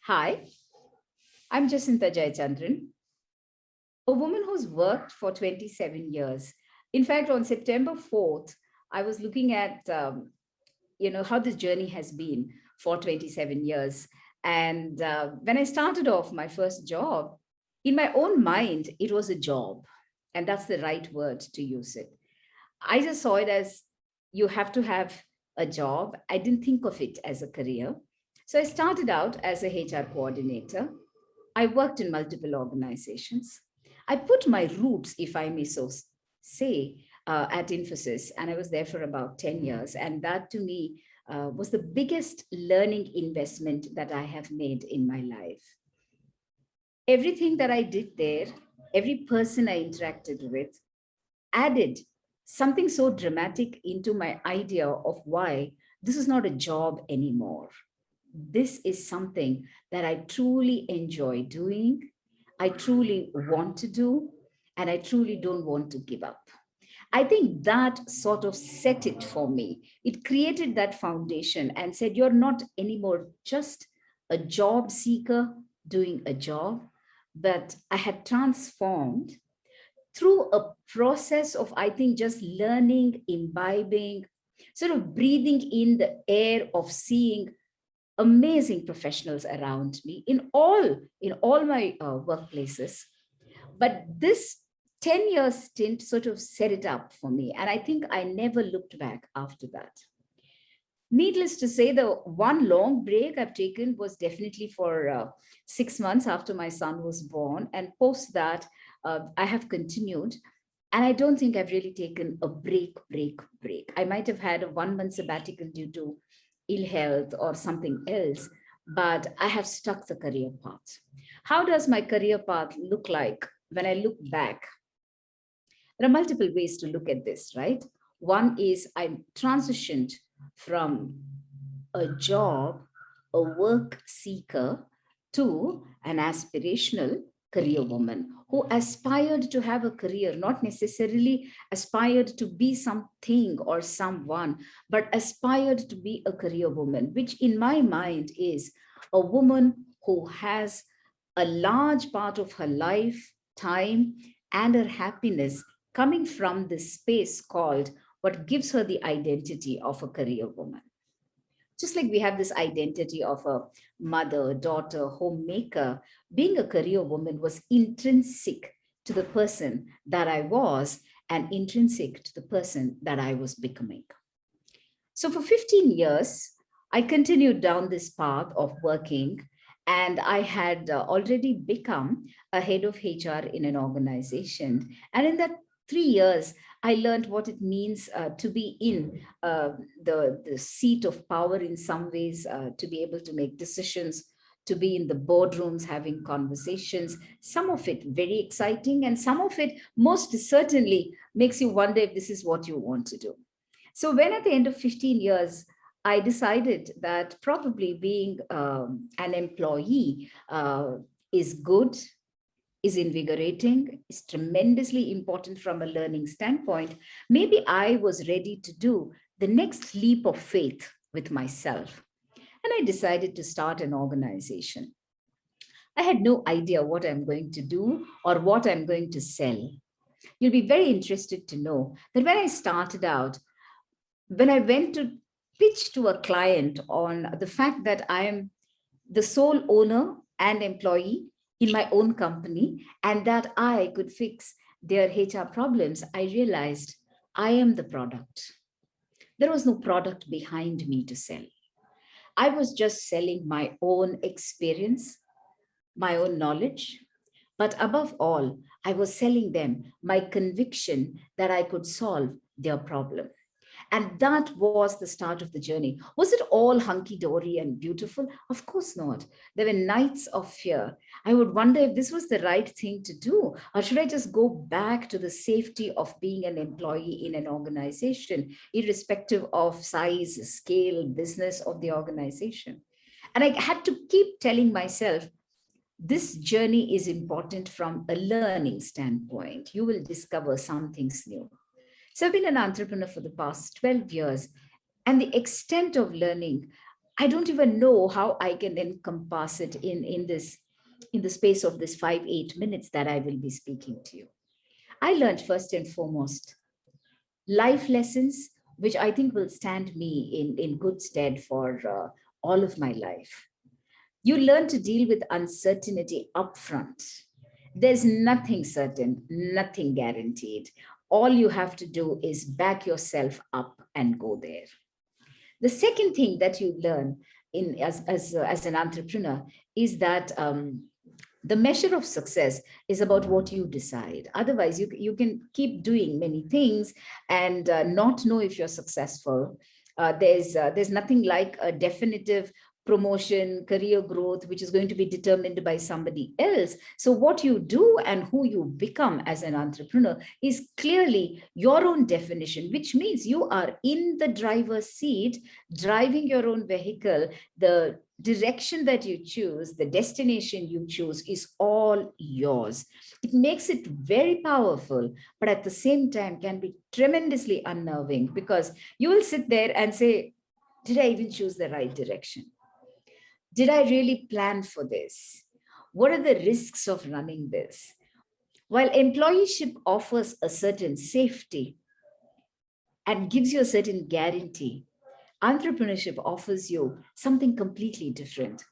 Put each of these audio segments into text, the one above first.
Hi, I'm Jacintha Jayachandran, a woman who's worked for 27 years. In fact, on September 4th, I was looking at how this journey has been for 27 years. And when I started off my first job, in my own mind, it was a job. And that's the right word to use it. I just saw it as you have to have a job. I didn't think of it as a career. So I started out as a HR coordinator. I worked in multiple organizations. I put my roots, if I may so say, at Infosys, and I was there for about 10 years. And that to me was the biggest learning investment that I have made in my life. Everything that I did there, every person I interacted with, added something so dramatic into my idea of why this is not a job anymore. This is something that I truly enjoy doing, I truly want to do, and I truly don't want to give up. I think that sort of set it for me. It created that foundation and said, you're not anymore just a job seeker doing a job, but I had transformed through a process of, I think, just learning, imbibing, sort of breathing in the air of seeing amazing professionals around me in all my workplaces. But this 10-year stint sort of set it up for me, and I think I never looked back after that. Needless to say, the one long break I've taken was definitely for 6 months after my son was born. And post that, I have continued. And I don't think I've really taken a break. I might have had a 1 month sabbatical due to ill health or something else, but I have stuck the career path. How does my career path look like when I look back? There are multiple ways to look at this, right? One is I transitioned from a job, a work seeker, to an aspirational career woman who aspired to have a career, not necessarily aspired to be something or someone, but aspired to be a career woman, which in my mind is a woman who has a large part of her life, time, and her happiness coming from this space called what gives her the identity of a career woman. Just like we have this identity of a mother, daughter, homemaker, being a career woman was intrinsic to the person that I was and intrinsic to the person that I was becoming. So for 15 years, I continued down this path of working, and I had already become a head of HR in an organization. And in that 3 years, I learned what it means to be in the seat of power in some ways, to be able to make decisions, to be in the boardrooms having conversations, some of it very exciting, and some of it most certainly makes you wonder if this is what you want to do. So when at the end of 15 years, I decided that probably being an employee is good, is invigorating, is tremendously important from a learning standpoint. Maybe I was ready to do the next leap of faith with myself. And I decided to start an organization. I had no idea what I'm going to do or what I'm going to sell. You'll be very interested to know that when I started out, when I went to pitch to a client on the fact that I am the sole owner and employee in my own company and that I could fix their HR problems, I realized I am the product. There was no product behind me to sell. I was just selling my own experience, my own knowledge, but above all, I was selling them my conviction that I could solve their problem. And that was the start of the journey. Was it all hunky dory and beautiful? Of course not. There were nights of fear. I would wonder if this was the right thing to do, or should I just go back to the safety of being an employee in an organization, irrespective of size, scale, business of the organization? And I had to keep telling myself, this journey is important from a learning standpoint. You will discover some things new. So I've been an entrepreneur for the past 12 years, and the extent of learning, I don't even know how I can encompass it in the space of this 5-8 minutes that I will be speaking to you. I learned first and foremost life lessons, which I think will stand me in good stead for all of my life. You learn to deal with uncertainty upfront. There's nothing certain, nothing guaranteed. All you have to do is back yourself up and go there. The second thing that you learn as an entrepreneur is that the measure of success is about what you decide. Otherwise, you can keep doing many things and not know if you're successful. There's nothing like a definitive promotion, career growth, which is going to be determined by somebody else. So what you do and who you become as an entrepreneur is clearly your own definition, which means you are in the driver's seat, driving your own vehicle. The direction that you choose, the destination you choose is all yours. It makes it very powerful, but at the same time can be tremendously unnerving, because you will sit there and say, did I even choose the right direction? Did I really plan for this? What are the risks of running this? While employeeship offers a certain safety and gives you a certain guarantee, entrepreneurship offers you something completely different.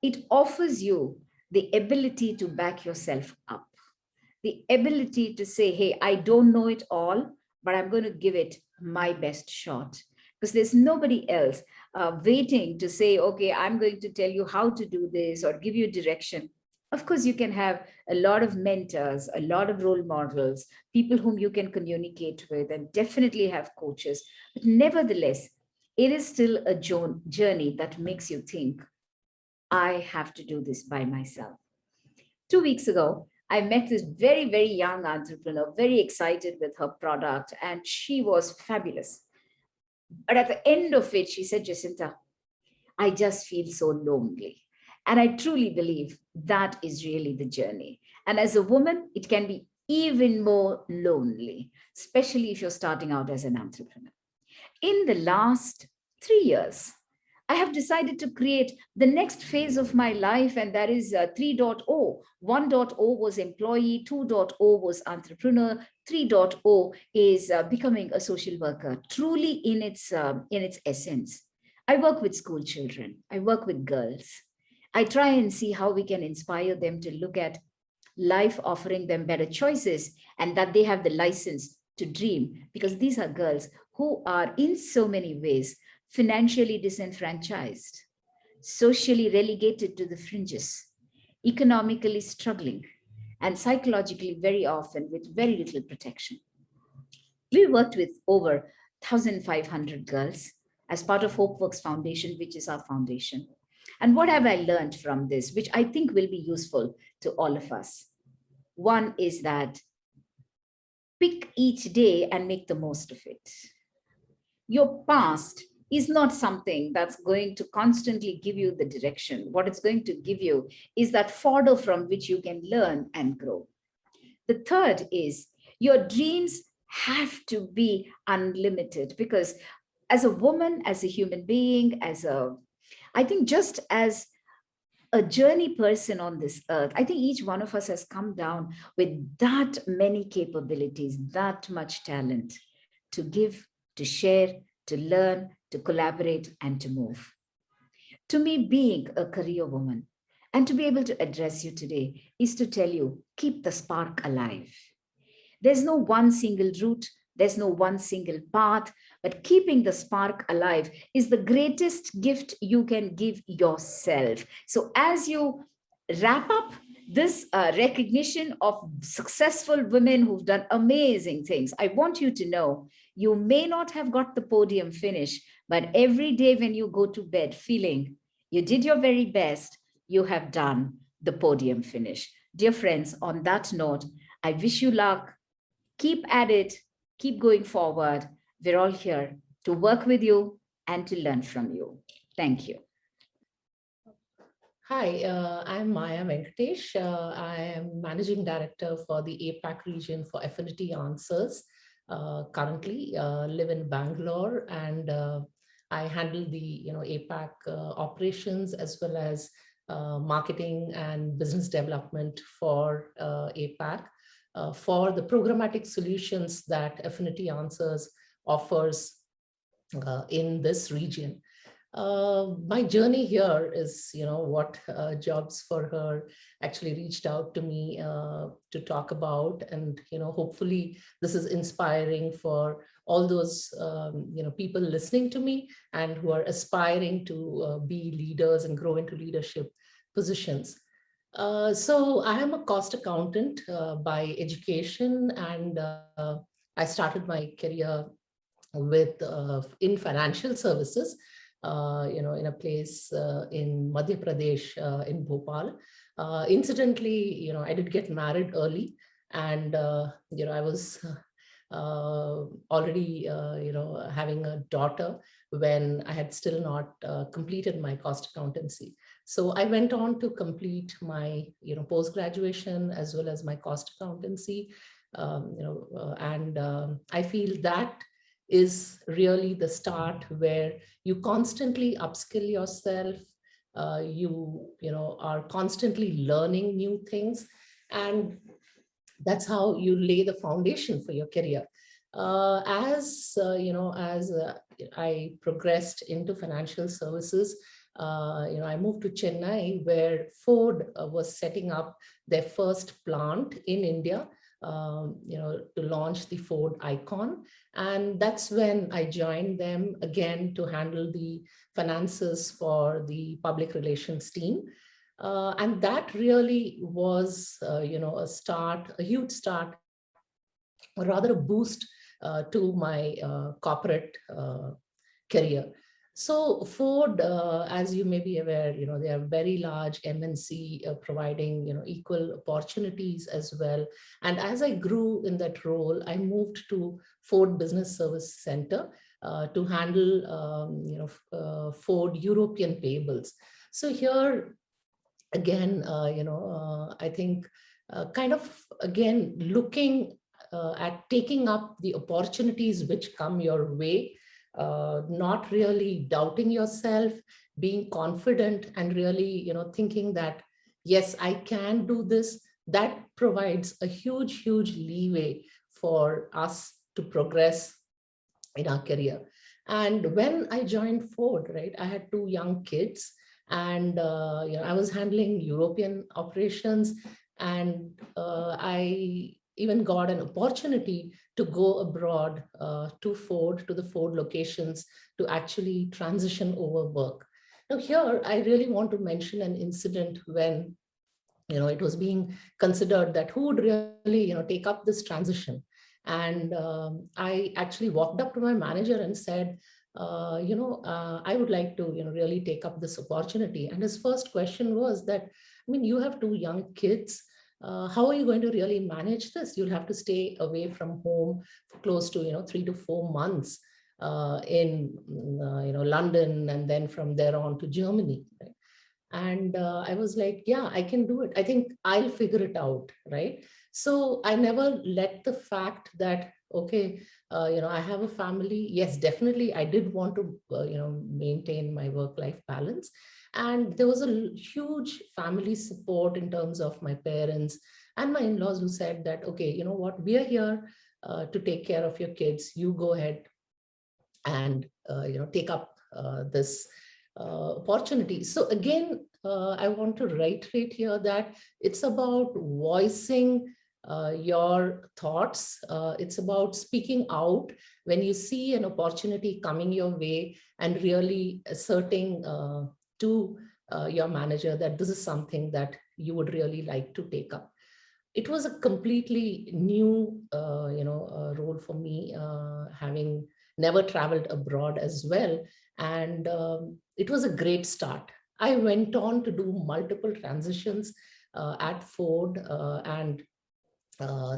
It offers you the ability to back yourself up, the ability to say, hey, I don't know it all, but I'm going to give it my best shot. Because there's nobody else waiting to say, okay, I'm going to tell you how to do this or give you direction. Of course, you can have a lot of mentors, a lot of role models, people whom you can communicate with, and definitely have coaches. But nevertheless, it is still a journey that makes you think, I have to do this by myself. 2 weeks ago, I met this very, very young entrepreneur, very excited with her product, and she was fabulous. But at the end of it, she said, Jacintha, I just feel so lonely. And I truly believe that is really the journey. And as a woman, it can be even more lonely, especially if you're starting out as an entrepreneur. In the last 3 years, I have decided to create the next phase of my life, and that is 3.0. 1.0 was employee, 2.0 was entrepreneur, 3.0 is becoming a social worker, truly in its essence. I work with school children, I work with girls. I try and see how we can inspire them to look at life offering them better choices, and that they have the license to dream, because these are girls who are in so many ways financially disenfranchised, socially relegated to the fringes, economically struggling, and psychologically very often with very little protection. We worked with over 1,500 girls as part of HopeWorks Foundation, which is our foundation. And what have I learned from this, which I think will be useful to all of us? One is that pick each day and make the most of it. Your past is not something that's going to constantly give you the direction. What it's going to give you is that fodder from which you can learn and grow. The third is your dreams have to be unlimited, because as a woman, as a human being, I think just as a journey person on this earth, I think each one of us has come down with that many capabilities, that much talent to give, to share, to learn, to collaborate, and to move. To me, being a career woman and to be able to address you today is to tell you, keep the spark alive. There's no one single route, there's no one single path, but keeping the spark alive is the greatest gift you can give yourself. So, as you wrap up this recognition of successful women who've done amazing things, I want you to know you may not have got the podium finish, but every day when you go to bed feeling you did your very best, you have done the podium finish. Dear friends, on that note, I wish you luck. Keep at it, keep going forward. We're all here to work with you and to learn from you. Thank you. Hi, I'm Maya Venkatesh. I am Managing Director for the APAC region for Affinity Answers. Currently, live in Bangalore, and I handle the APAC operations, as well as marketing and business development for APAC, for the programmatic solutions that Affinity Answers offers in this region. My journey here is, what Jobs for Her actually reached out to me to talk about, and hopefully this is inspiring for all those people listening to me and who are aspiring to be leaders and grow into leadership positions. So I am a cost accountant by education, and I started my career with in financial services, in a place in Madhya Pradesh, in Bhopal. Incidentally, I did get married early, and I was already, having a daughter when I had still not completed my cost accountancy. So I went on to complete my, post graduation as well as my cost accountancy, and I feel that is really the start where you constantly upskill yourself. You are constantly learning new things, and that's how you lay the foundation for your career. As I progressed into financial services, I moved to Chennai, where Ford was setting up their first plant in India, to launch the Ford Icon. And that's when I joined them again to handle the finances for the public relations team. And that really was, a huge start, or rather a boost to my corporate career. So Ford, as you may be aware, they are very large MNC, providing, equal opportunities as well. And as I grew in that role, I moved to Ford Business Service Center to handle, Ford European payables. So here again, I think kind of again looking at taking up the opportunities which come your way, not really doubting yourself, being confident, and really, thinking that, yes, I can do this. That provides a huge, huge leeway for us to progress in our career. And when I joined Ford, right, I had two young kids, and I was handling European operations, and I even got an opportunity to go abroad to Ford, to the Ford locations, to actually transition over work. Now, here I really want to mention an incident when it was being considered that who would really take up this transition. And I actually walked up to my manager and said, I would like to really take up this opportunity. And his first question was that, I mean, you have two young kids. How are you going to really manage this? You'll have to stay away from home for close to 3 to 4 months in London, and then from there on to Germany, right? And I was like, yeah, I can do it. I think I'll figure it out, right? So I never let the fact that, okay, I have a family. Yes, definitely, I did want to, maintain my work-life balance. And there was a huge family support in terms of my parents and my in-laws, who said that, okay, you know what, we are here to take care of your kids. You go ahead and take up this opportunity. So again, I want to reiterate here that it's about voicing your thoughts. It's about speaking out when you see an opportunity coming your way, and really asserting to your manager that this is something that you would really like to take up. It was a completely new, role for me, having never traveled abroad as well. And it was a great start. I went on to do multiple transitions at Ford, and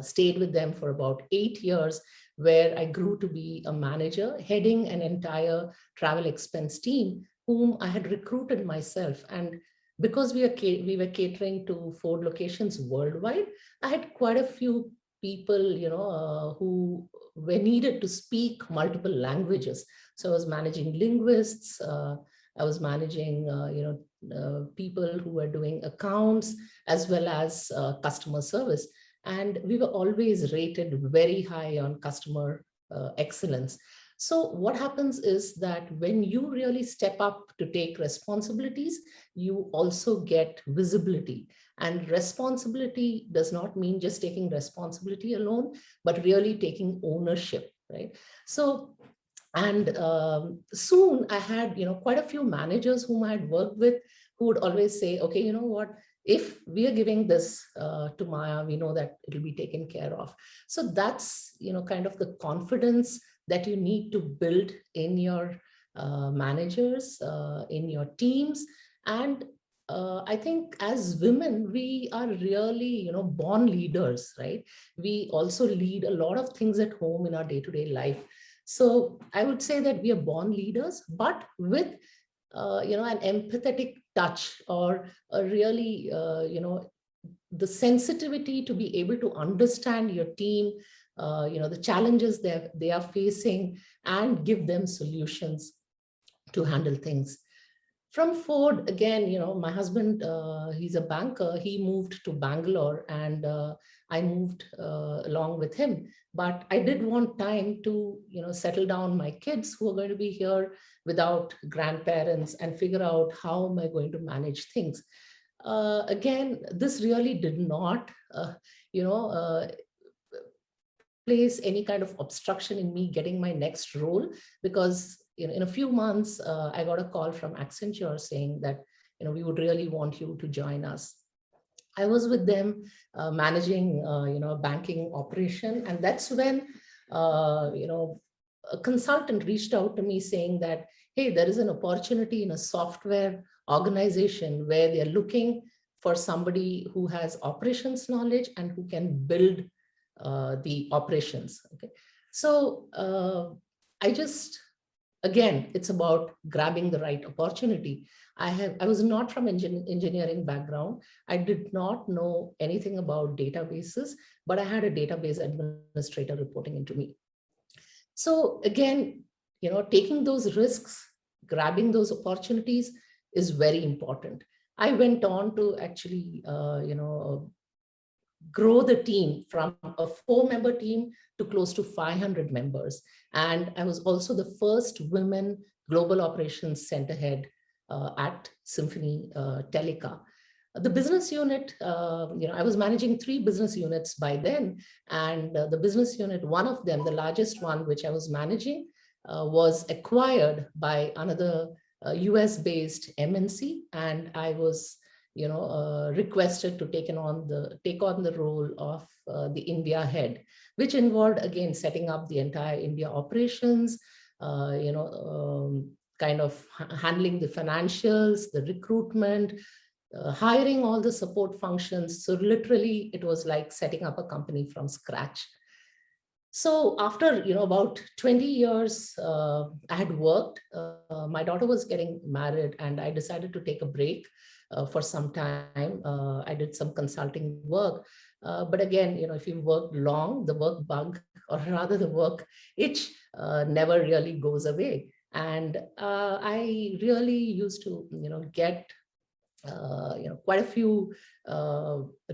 stayed with them for about 8 years, where I grew to be a manager heading an entire travel expense team, whom I had recruited myself. And because we were catering to Ford locations worldwide, I had quite a few people, who were needed to speak multiple languages. So I was managing linguists, I was managing, people who were doing accounts as well as customer service. And we were always rated very high on customer excellence. So what happens is that when you really step up to take responsibilities, you also get visibility. And responsibility does not mean just taking responsibility alone, but really taking ownership, right? So, and soon I had, quite a few managers whom I had worked with who would always say, okay, you know what, if we are giving this to Maya, we know that it'll be taken care of. So that's, kind of the confidence that you need to build in your managers, in your teams. And I think as women, we are really, born leaders, right? We also lead a lot of things at home in our day-to-day life. So I would say that we are born leaders, but with, an empathetic touch, or a really, the sensitivity to be able to understand your team, the challenges they are facing, and give them solutions to handle things. From Ford, again, my husband, he's a banker. He moved to Bangalore, and I moved along with him. But I did want time to, settle down my kids who are going to be here without grandparents, and figure out how am I going to manage things. Again, this really did not, you know, uh, place any kind of obstruction in me getting my next role, because in a few months I got a call from Accenture saying that we would really want you to join us. I was with them managing a banking operation, and that's when a consultant reached out to me saying that, hey, there is an opportunity in a software organization where they're looking for somebody who has operations knowledge and who can build the operations. Okay, so I just, again, it's about grabbing the right opportunity. I was not from engineering background. I did not know anything about databases, but I had a database administrator reporting into me. So again, taking those risks, grabbing those opportunities is very important. I went on to actually, grow the team from a 4-member team to close to 500 members. And I was also the first women global operations center head at Symphony Teleca. The business unit, I was managing 3 business units by then. And the business unit, one of them, the largest one, which I was managing, was acquired by another US-based MNC. And I was requested to take on the role of the India head, which involved, again, setting up the entire India operations, kind of handling the financials, the recruitment, hiring all the support functions. So literally, it was like setting up a company from scratch. So after about 20 years I had worked, my daughter was getting married, and I decided to take a break for some time. I did some consulting work. But again, if you work long, the work bug, or rather the work itch, never really goes away. And I really used to, get quite a few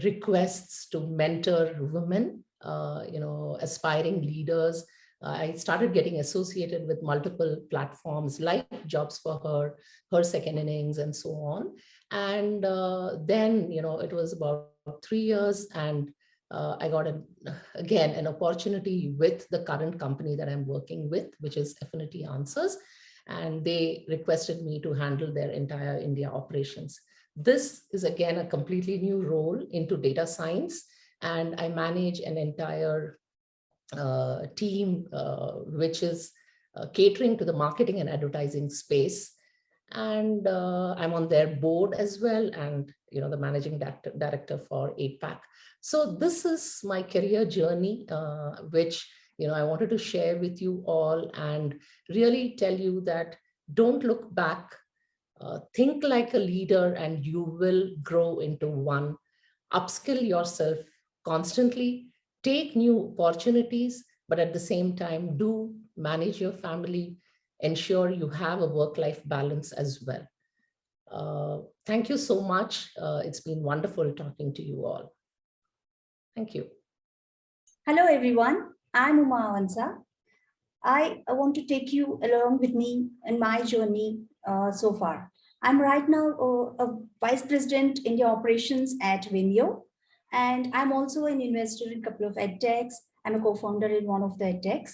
requests to mentor women, aspiring leaders. I started getting associated with multiple platforms like Jobs for Her, Her Second Innings, and so on. And then, it was about 3 years, and I got again an opportunity with the current company that I'm working with, which is Affinity Answers. And they requested me to handle their entire India operations. This is again a completely new role into data science, and I manage an entire team which is catering to the marketing and advertising space. And I'm on their board as well, and the managing director for APAC. So this is my career journey, which I wanted to share with you all, and really tell you that don't look back. Think like a leader, and you will grow into one. Upskill yourself constantly, take new opportunities, but at the same time, do manage your family, ensure you have a work-life balance as well. Thank you so much. It's been wonderful talking to you all. Thank you. Hello, everyone. I'm Avantsa. I want to take you along with me in my journey so far. I'm right now a Vice President India Operations at Vimeo, and I'm also an investor in a couple of edtechs. I'm a co-founder in one of the edtechs.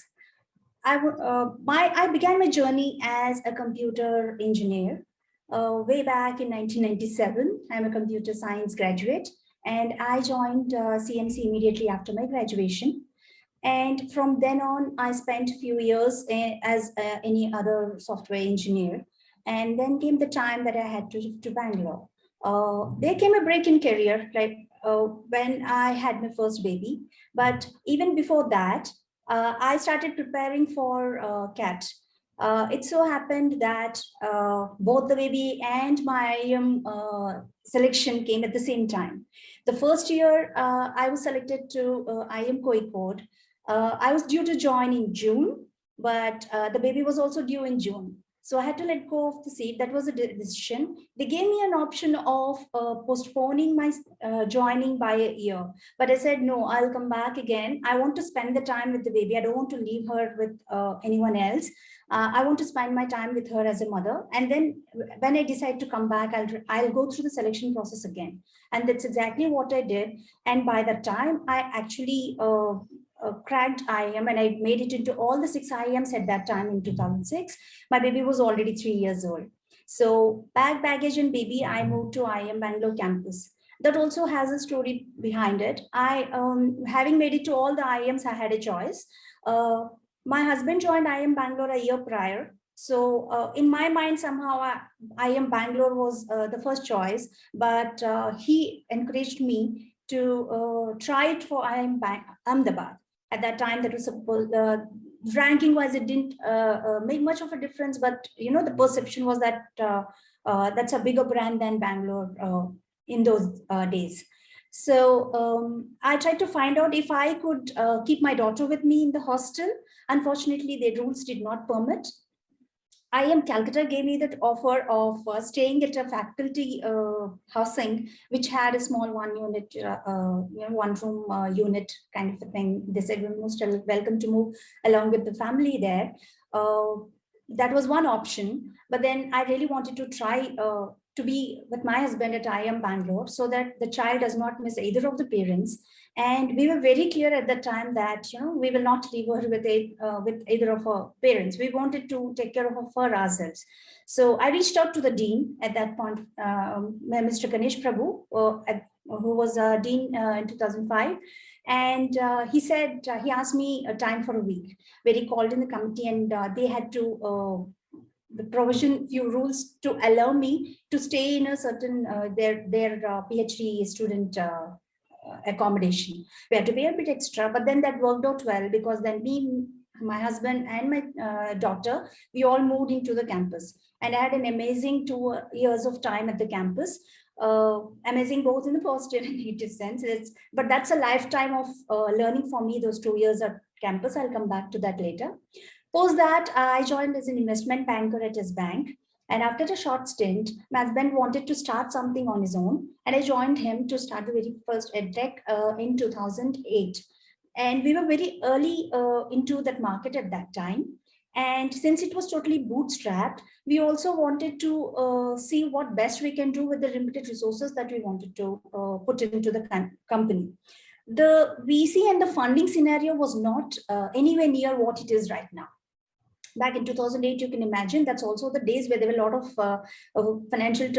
I began my journey as a computer engineer way back in 1997. I'm a computer science graduate, and I joined CMC immediately after my graduation. And from then on, I spent a few years as any other software engineer. And then came the time that I had to shift to Bangalore. There came a break in career, like when I had my first baby. But even before that, I started preparing for CAT. It so happened that both the baby and my selection came at the same time. The first year, I was selected to IM Kozhikode. I was due to join in June, but the baby was also due in June. So I had to let go of the seat. That was a decision. They gave me an option of postponing my joining by a year. But I said, no, I'll come back again. I want to spend the time with the baby. I don't want to leave her with anyone else. I want to spend my time with her as a mother. And then when I decide to come back, I'll go through the selection process again. And that's exactly what I did. And by that time, I actually cracked IIM, and I made it into all the 6 IIMs at that time in 2006. My baby was already 3 years old. So baggage and baby, I moved to IIM Bangalore campus. That also has a story behind it. Having made it to all the IIMs, I had a choice. My husband joined IIM Bangalore a year prior. So in my mind, somehow IIM Bangalore was the first choice, but he encouraged me to try it for IIM Ahmedabad. At that time, that was supposed, ranking wise, it didn't make much of a difference, but the perception was that that's a bigger brand than Bangalore in those days. So I tried to find out if I could keep my daughter with me in the hostel. Unfortunately, the rules did not permit. IIM Calcutta gave me that offer of staying at a faculty housing, which had a small one unit, one room unit kind of a thing. They said, we're most welcome to move along with the family there. That was one option. But then I really wanted to try to be with my husband at IIM Bangalore so that the child does not miss either of the parents. And we were very clear at that time that we will not leave her with either of her parents. We wanted to take care of her for ourselves. So I reached out to the dean at that point, Mr. Ganesh Prabhu, who was dean in 2005. And he said, he asked me a time for a week, where he called in the committee, and they had to the provision few rules to allow me to stay in a certain their PhD student accommodation. We had to pay a bit extra, but then that worked out well, because then me, my husband, and my daughter, we all moved into the campus, and I had an amazing 2 years of time at the campus. Amazing both in the positive and negative sense. But that's a lifetime of learning for me, those 2 years at campus. I'll come back to that later. Post that, I joined as an investment banker at his bank. And after a short stint, my husband wanted to start something on his own, and I joined him to start the very first edtech in 2008. And we were very early into that market at that time. And since it was totally bootstrapped, we also wanted to see what best we can do with the limited resources that we wanted to put into the company. The VC and the funding scenario was not anywhere near what it is right now. Back in 2008, you can imagine, that's also the days where there were a lot of financial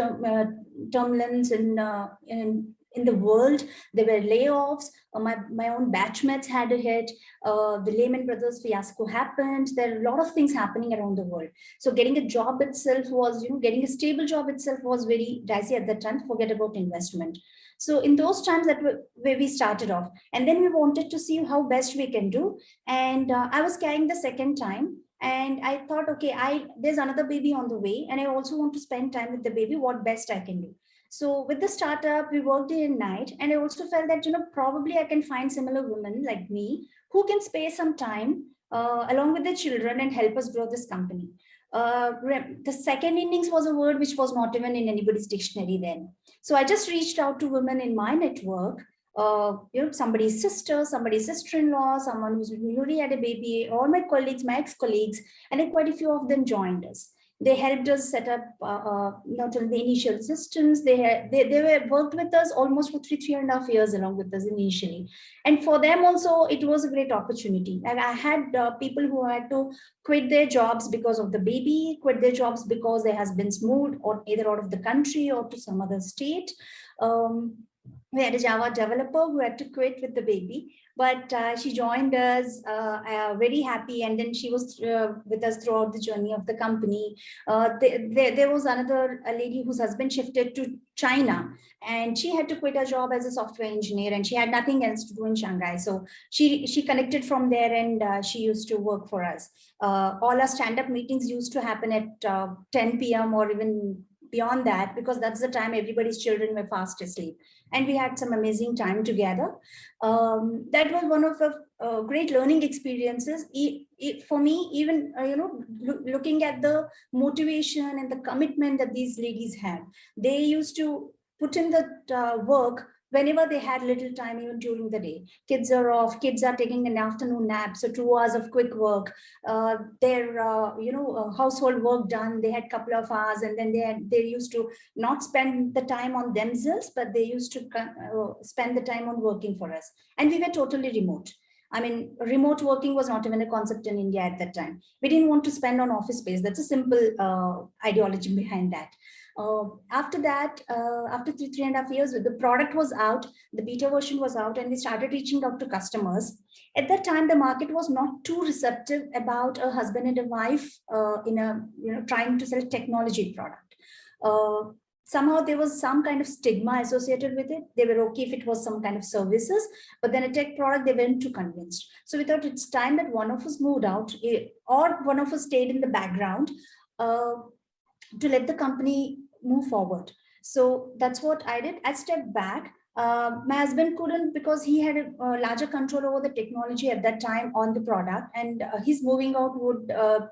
turbulence in the world. There were layoffs. My own batchmates had a hit. The Lehman Brothers fiasco happened. There are a lot of things happening around the world. So getting a job itself was, getting a stable job itself was very dicey at that time. Forget about investment. So in those times, that were where we started off. And then we wanted to see how best we can do. And I was carrying the second time. And I thought, okay, there's another baby on the way, and I also want to spend time with the baby, what best I can do. So with the startup, we worked day and night, and I also felt that, probably I can find similar women like me who can spare some time along with their children and help us grow this company. The second innings was a word which was not even in anybody's dictionary then. So I just reached out to women in my network, somebody's sister, somebody's sister-in-law, someone who's newly had a baby, all my colleagues, my ex-colleagues, and then quite a few of them joined us. They helped us set up not only the initial systems. They were worked with us almost for 3.5 years along with us initially, and for them also it was a great opportunity. And I had people who had to quit their jobs because of the baby, quit their jobs because their husbands moved or either out of the country or to some other state. We had a Java developer who had to quit with the baby, but she joined us very happy, and then she was with us throughout the journey of the company. There was another lady whose husband shifted to China, and she had to quit her job as a software engineer, and she had nothing else to do in Shanghai. So she connected from there, and she used to work for us. All our stand-up meetings used to happen at 10 p.m. or even beyond that, because that's the time everybody's children were fast asleep, and we had some amazing time together. That was one of the great learning experiences for me, even looking at the motivation and the commitment that these ladies had. They used to put in the work whenever they had little time, even during the day. Kids are off, kids are taking an afternoon nap, so 2 hours of quick work, their household work done, they had a couple of hours, and then they used to not spend the time on themselves, but they used to spend the time on working for us. And we were totally remote. I mean, remote working was not even a concept in India at that time. We didn't want to spend on office space. That's a simple ideology behind that. After that, after 3.5 years, the product was out, the beta version was out, and we started reaching out to customers. At that time, the market was not too receptive about a husband and a wife trying to sell technology product. Somehow there was some kind of stigma associated with it. They were okay if it was some kind of services, but then a tech product, they weren't too convinced. So we thought it's time that one of us moved out, or one of us stayed in the background to let the company move forward. So that's what I did. I stepped back. My husband couldn't, because he had a larger control over the technology at that time on the product, and his moving out would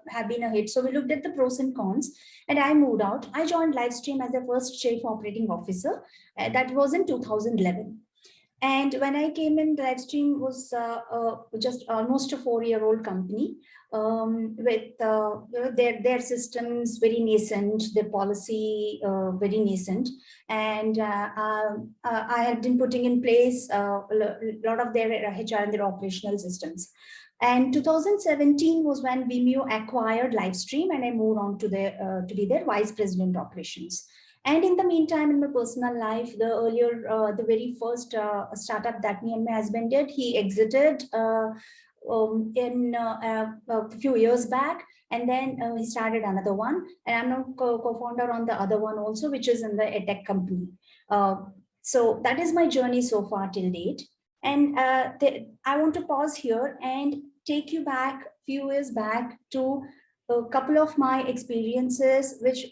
have been a hit. So we looked at the pros and cons, and I moved out. I joined Livestream as the first chief operating officer. That was in 2011. And when I came in, Livestream was just almost a 4-year-old company, with their systems very nascent, their policy very nascent, and I had been putting in place a lot of their HR and their operational systems. And 2017 was when Vimeo acquired Livestream, and I moved on to be their vice president operations. And in the meantime, in my personal life, the very first startup that me and my husband did, he exited in a few years back, and then he started another one, and I'm now co-founder on the other one also, which is in the edtech company. So that is my journey so far till date. And I want to pause here and take you back a few years back to a couple of my experiences, which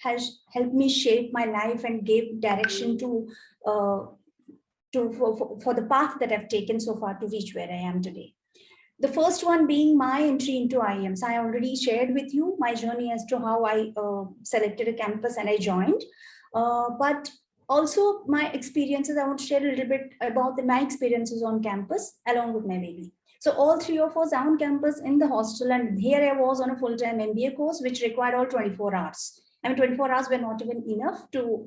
has helped me shape my life and gave direction for the path that I've taken so far to reach where I am today. The first one being my entry into IIMs. I already shared with you my journey as to how I selected a campus and I joined. But also my experiences, I want to share a little bit about my experiences on campus along with my baby. So all three of us are on campus in the hostel, and here I was on a full-time MBA course, which required all 24 hours. I mean, 24 hours were not even enough to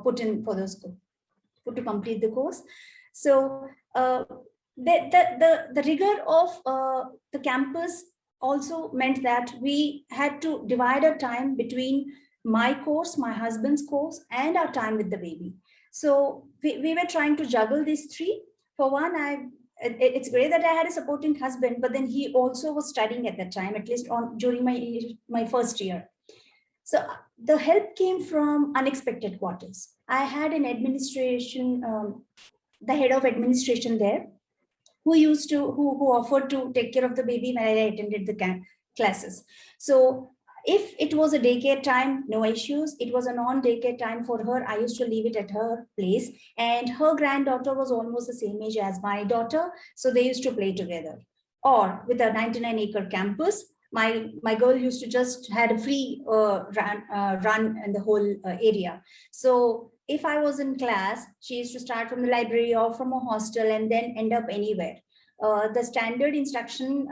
put in for those to complete the course. So the rigor of the campus also meant that we had to divide our time between my course, my husband's course, and our time with the baby. So we were trying to juggle these three. For one, it's great that I had a supporting husband, but then he also was studying at that time, at least during my first year. So the help came from unexpected quarters. I had an administration, the head of administration there, who offered to take care of the baby when I attended the classes. So If it was a daycare time, no issues. It was a non-daycare time for her, I used to leave it at her place. And her granddaughter was almost the same age as my daughter, so they used to play together. Or with a 99-acre campus, my girl used to just had a free run in the whole area. So if I was in class, she used to start from the library or from a hostel and then end up anywhere. The standard instruction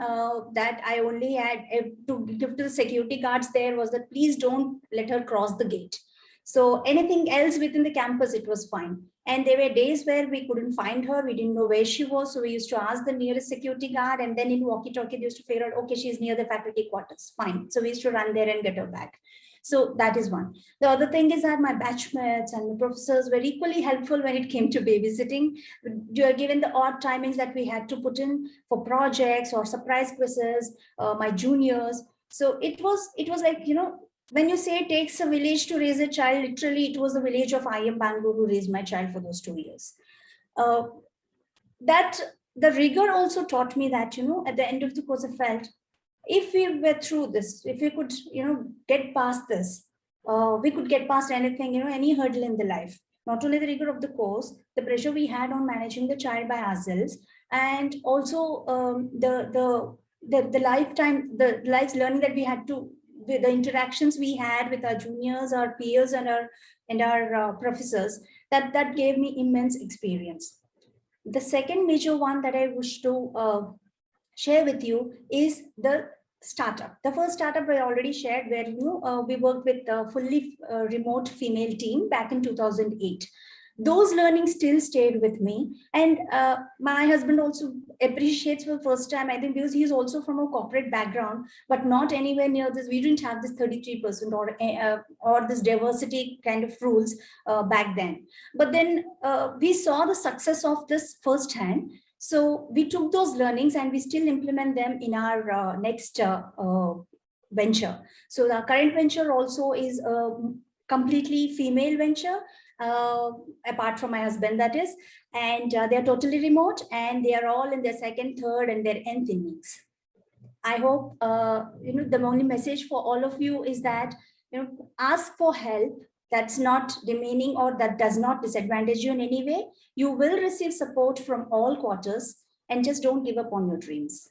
that I only had to give to the security guards there was that please don't let her cross the gate. So anything else within the campus, it was fine. And there were days where we couldn't find her. We didn't know where she was. So we used to ask the nearest security guard, and then in walkie-talkie, they used to figure out, okay, she's near the faculty quarters. Fine. So we used to run there and get her back. So that is one. The other thing is that my batchmates and the professors were equally helpful when it came to babysitting. Given the odd timings that we had to put in for projects or surprise quizzes, my juniors. So it was like, when you say it takes a village to raise a child, literally it was the village of IM Bangalore who raised my child for those 2 years. That the rigor also taught me that, at the end of the course, I felt if we were through this, if we could, get past this, we could get past anything, any hurdle in the life. Not only the rigor of the course, the pressure we had on managing the child by ourselves, and also the lifetime, the life learning that we had to, the interactions we had with our juniors, our peers, and our professors, that gave me immense experience. The second major one that I wish to share with you is the startup. The first startup I already shared, where we worked with a fully remote female team back in 2008. Those learnings still stayed with me, and my husband also appreciates for the first time, I think, because he is also from a corporate background, but not anywhere near this. We didn't have this 33% or this diversity kind of rules back then. But then we saw the success of this firsthand. So we took those learnings and we still implement them in our next venture. So the current venture also is a completely female venture, apart from my husband, that is, and they're totally remote, and they are all in their second, third, and their nth innings. I hope the only message for all of you is that ask for help. That's not demeaning or that does not disadvantage you in any way. You will receive support from all quarters, and just don't give up on your dreams.